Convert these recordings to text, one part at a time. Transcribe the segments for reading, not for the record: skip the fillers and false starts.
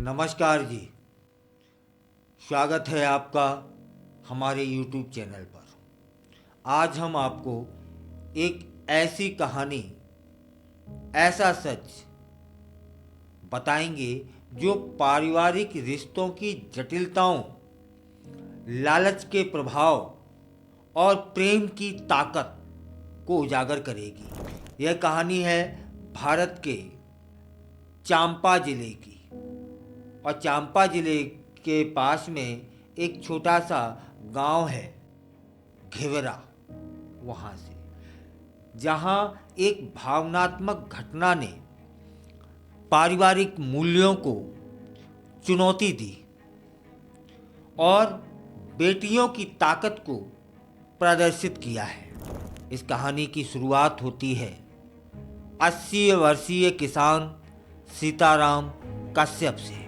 नमस्कार जी। स्वागत है आपका हमारे YouTube चैनल पर। आज हम आपको एक ऐसी कहानी, ऐसा सच बताएंगे जो पारिवारिक रिश्तों की जटिलताओं, लालच के प्रभाव और प्रेम की ताकत को उजागर करेगी। यह कहानी है भारत के चांपा जिले की, और चांपा जिले के पास में एक छोटा सा गांव है घेवरा, वहाँ से, जहाँ एक भावनात्मक घटना ने पारिवारिक मूल्यों को चुनौती दी और बेटियों की ताकत को प्रदर्शित किया है। इस कहानी की शुरुआत होती है 80 वर्षीय किसान सीताराम कश्यप से,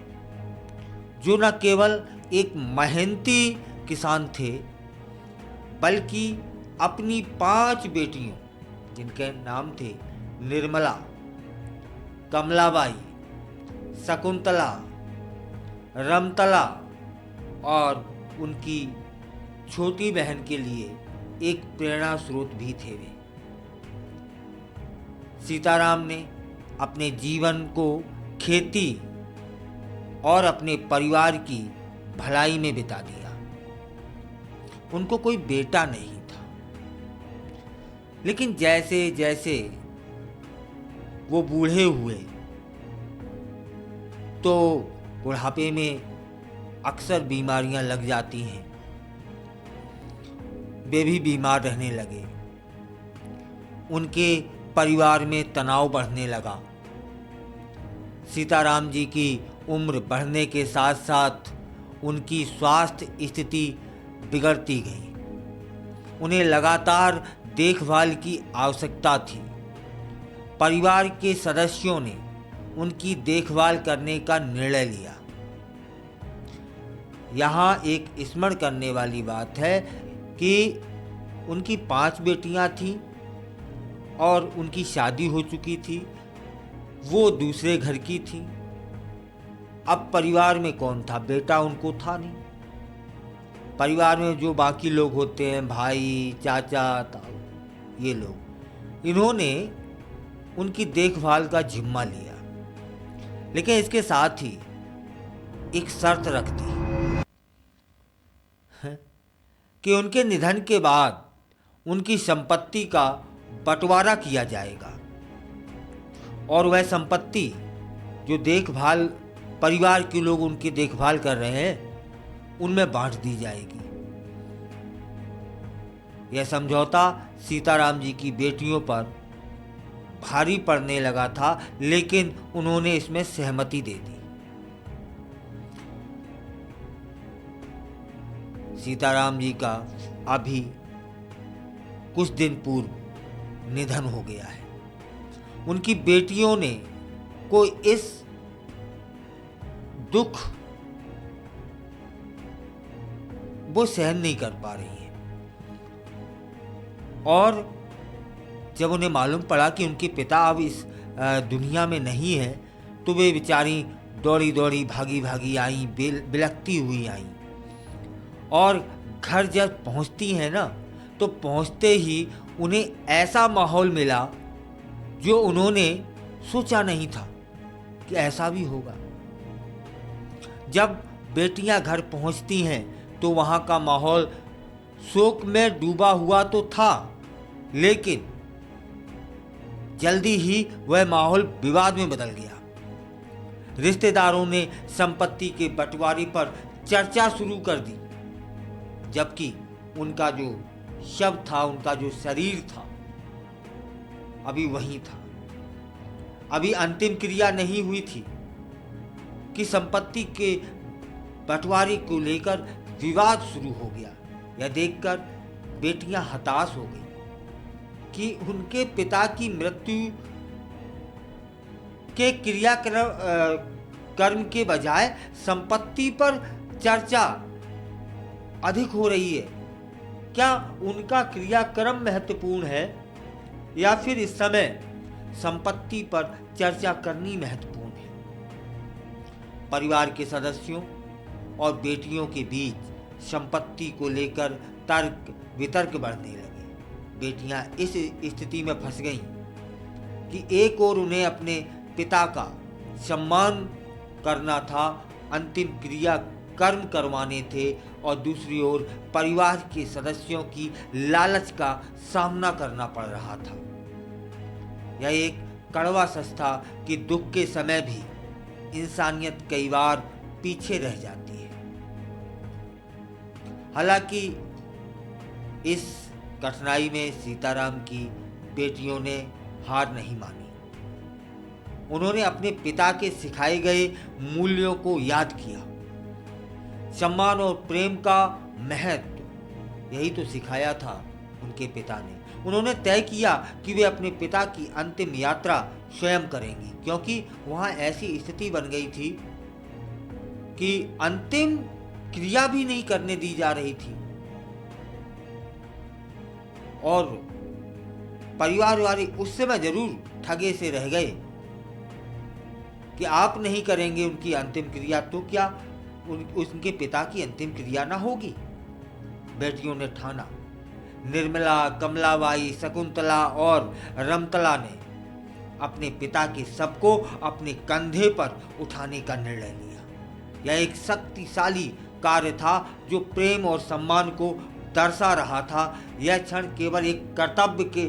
जो न केवल एक मेहनती किसान थे बल्कि अपनी 5 बेटियों, जिनके नाम थे निर्मला, कमलाबाई, शकुंतला, रमतला और उनकी छोटी बहन के लिए एक प्रेरणा स्रोत भी थे वे। सीताराम ने अपने जीवन को खेती और अपने परिवार की भलाई में बिता दिया। उनको कोई बेटा नहीं था, लेकिन जैसे जैसे वो बूढ़े हुए तो बुढ़ापे में अक्सर बीमारियां लग जाती हैं। वे भी बीमार रहने लगे। उनके परिवार में तनाव बढ़ने लगा। सीताराम जी की उम्र बढ़ने के साथ साथ उनकी स्वास्थ्य स्थिति बिगड़ती गई। उन्हें लगातार देखभाल की आवश्यकता थी। परिवार के सदस्यों ने उनकी देखभाल करने का निर्णय लिया। यहाँ एक स्मरण करने वाली बात है कि उनकी 5 बेटियां थीं और उनकी शादी हो चुकी थी। वो दूसरे घर की थी। अब परिवार में कौन था? बेटा उनको था नहीं। परिवार में जो बाकी लोग होते हैं, भाई, चाचा, ताऊ, ये लोग, इन्होंने उनकी देखभाल का जिम्मा लिया। लेकिन इसके साथ ही एक शर्त रख दी कि उनके निधन के बाद उनकी संपत्ति का बंटवारा किया जाएगा और वह संपत्ति जो देखभाल परिवार के लोग उनकी देखभाल कर रहे हैं उनमें बांट दी जाएगी। यह समझौता सीताराम जी की बेटियों पर भारी पड़ने लगा था, लेकिन उन्होंने इसमें सहमति दे दी। सीताराम जी का अभी कुछ दिन पूर्व निधन हो गया है। उनकी बेटियों ने को इस दुख वो सहन नहीं कर पा रही हैं, और जब उन्हें मालूम पड़ा कि उनके पिता अब इस दुनिया में नहीं है, तो वे बेचारी दौड़ी दौड़ी भागी भागी आई, बिलखती हुई आई। और घर जब पहुंचती हैं ना, तो पहुंचते ही उन्हें ऐसा माहौल मिला जो उन्होंने सोचा नहीं था कि ऐसा भी होगा। जब बेटियां घर पहुंचती हैं तो वहां का माहौल शोक में डूबा हुआ तो था, लेकिन जल्दी ही वह माहौल विवाद में बदल गया। रिश्तेदारों ने संपत्ति के बंटवारे पर चर्चा शुरू कर दी, जबकि उनका जो शव था, उनका जो शरीर था, अभी वहीं था। अभी अंतिम क्रिया नहीं हुई थी कि संपत्ति के बंटवारे को लेकर विवाद शुरू हो गया। यह देखकर बेटियां हताश हो गई कि उनके पिता की मृत्यु के कर्म के बजाय संपत्ति पर चर्चा अधिक हो रही है। क्या उनका क्रियाक्रम महत्वपूर्ण है या फिर इस समय संपत्ति पर चर्चा करनी महत्वपूर्ण है? परिवार के सदस्यों और बेटियों के बीच संपत्ति को लेकर तर्क वितर्क बढ़ने लगे। बेटियां इस स्थिति में फंस गईं कि एक ओर उन्हें अपने पिता का सम्मान करना था, अंतिम क्रिया कर्म करवाने थे, और दूसरी ओर परिवार के सदस्यों की लालच का सामना करना पड़ रहा था। यह एक कड़वा सच था कि दुख के समय भी इंसानियत कई बार पीछे रह जाती है। हालांकि इस कठिनाई में सीताराम की बेटियों ने हार नहीं मानी। उन्होंने अपने पिता के सिखाए गए मूल्यों को याद किया। सम्मान और प्रेम का महत्व, यही तो सिखाया था उनके पिता ने। उन्होंने तय किया कि वे अपने पिता की अंतिम यात्रा स्वयं करेंगी, क्योंकि वहां ऐसी स्थिति बन गई थी कि अंतिम क्रिया भी नहीं करने दी जा रही थी, और परिवार वाले उस समय जरूर ठगे से रह गए कि आप नहीं करेंगे उनकी अंतिम क्रिया तो क्या उनके पिता की अंतिम क्रिया ना होगी। बेटियों ने ठाना। निर्मला, कमलाबाई, शकुंतला और रमतला ने अपने पिता के सबको अपने कंधे पर उठाने का निर्णय लिया। यह एक शक्तिशाली कार्य था जो प्रेम और सम्मान को दर्शा रहा था। यह क्षण केवल एक कर्तव्य के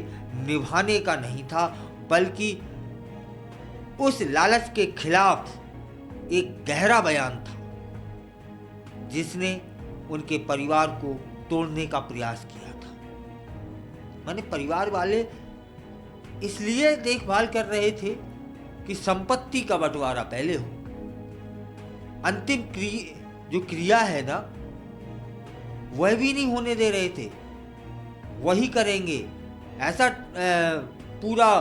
निभाने का नहीं था, बल्कि उस लालच के खिलाफ एक गहरा बयान था जिसने उनके परिवार को तोड़ने का प्रयास किया था। माने परिवार वाले इसलिए देखभाल कर रहे थे कि संपत्ति का बंटवारा पहले हो। अंतिम जो क्रिया है ना, वह भी नहीं होने दे रहे थे। वही करेंगे ऐसा पूरा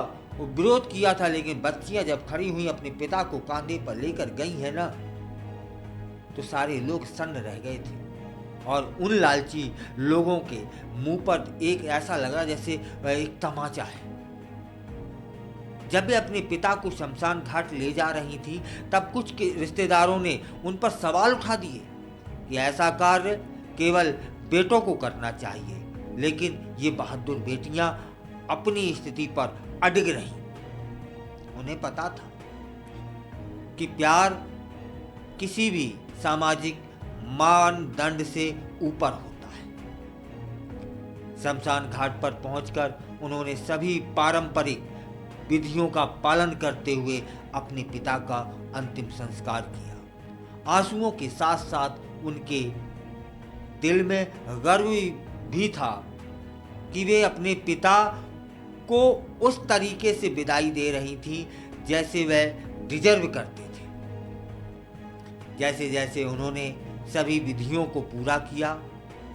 विरोध किया था। लेकिन बच्चियां जब खड़ी हुई अपने पिता को कांधे पर लेकर गई है ना, तो सारे लोग सन्न रह गए थे, और उन लालची लोगों के मुंह पर एक ऐसा लगा जैसे एक तमाचा है। जब वे अपने पिता को शमशान घाट ले जा रही थी, तब कुछ के रिश्तेदारों ने उन पर सवाल उठा दिए कि ऐसा कार्य केवल बेटों को करना चाहिए। लेकिन ये बहादुर बेटियां अपनी स्थिति पर अडिग रहीं। उन्हें पता था कि प्यार किसी भी सामाजिक मानदंड से ऊपर होता है। शमशान घाट पर पहुंचकर उन्होंने सभी पारंपरिक विधियों का पालन करते हुए अपने पिता का अंतिम संस्कार किया। आंसुओं के साथ साथ उनके दिल में गर्व भी था कि वे अपने पिता को उस तरीके से विदाई दे रही थी जैसे वह डिजर्व करते थे। जैसे जैसे उन्होंने सभी विधियों को पूरा किया,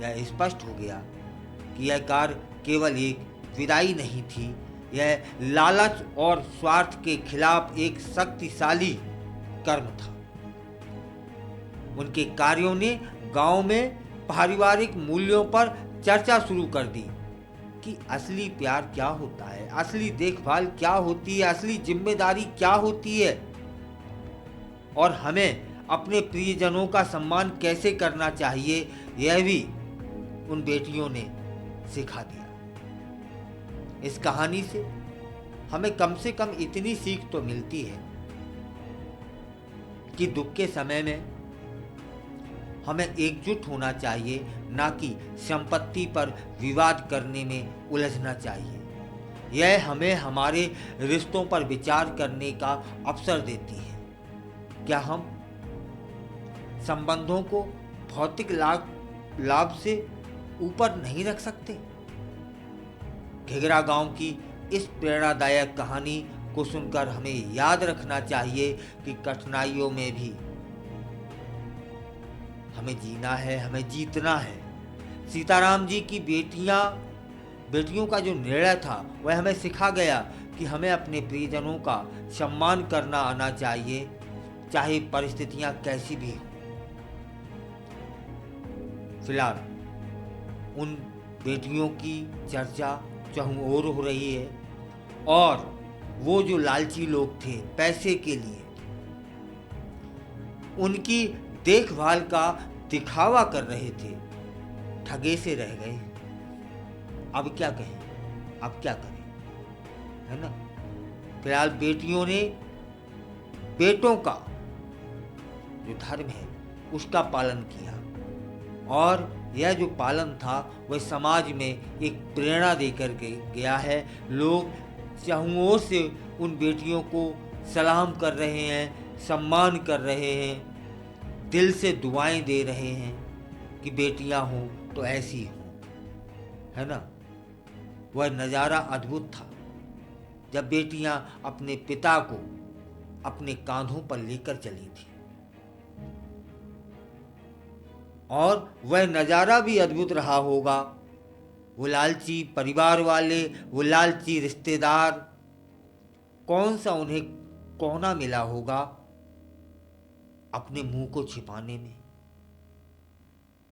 यह स्पष्ट हो गया कि यह कार्य केवल एक विदाई नहीं थी, यह लालच और स्वार्थ के खिलाफ एक शक्तिशाली कर्म था। उनके कार्यों ने गांव में पारिवारिक मूल्यों पर चर्चा शुरू कर दी कि असली प्यार क्या होता है, असली देखभाल क्या होती है, असली जिम्मेदारी क्या होती है, और हमें अपने प्रियजनों का सम्मान कैसे करना चाहिए, यह भी उन बेटियों ने सिखा दिया। इस कहानी से हमें कम से कम इतनी सीख तो मिलती है कि दुख के समय में हमें एकजुट होना चाहिए, ना कि संपत्ति पर विवाद करने में उलझना चाहिए। यह हमें हमारे रिश्तों पर विचार करने का अवसर देती है। क्या हम संबंधों को भौतिक लाभ से ऊपर नहीं रख सकते? घिघरा गांव की इस प्रेरणादायक कहानी को सुनकर हमें याद रखना चाहिए कि कठिनाइयों में भी हमें जीना है, हमें जीतना है। सीताराम जी की बेटियों का जो निर्णय था वह हमें सिखा गया कि हमें अपने प्रियजनों का सम्मान करना आना चाहिए, चाहे परिस्थितियां कैसी भी हों। फिलहाल उन बेटियों की चर्चा चाहूं और हो रही है, और वो जो लालची लोग थे पैसे के लिए, उनकी देखभाल का दिखावा कर रहे थे, ठगे से रह गए। अब क्या कहें, अब क्या करें, है ना। फिलहाल बेटियों ने बेटों का जो धर्म है उसका पालन किया, और यह जो पालन था वह समाज में एक प्रेरणा देकर के गया है। लोग चारों ओर से उन बेटियों को सलाम कर रहे हैं, सम्मान कर रहे हैं, दिल से दुआएं दे रहे हैं कि बेटियां हों तो ऐसी हों, है ना। वह नज़ारा अद्भुत था जब बेटियां अपने पिता को अपने कांधों पर लेकर चली थी, और वह नज़ारा भी अद्भुत रहा होगा। वो लालची परिवार वाले, वो लालची रिश्तेदार, कौन सा उन्हें कोना मिला होगा अपने मुंह को छिपाने में।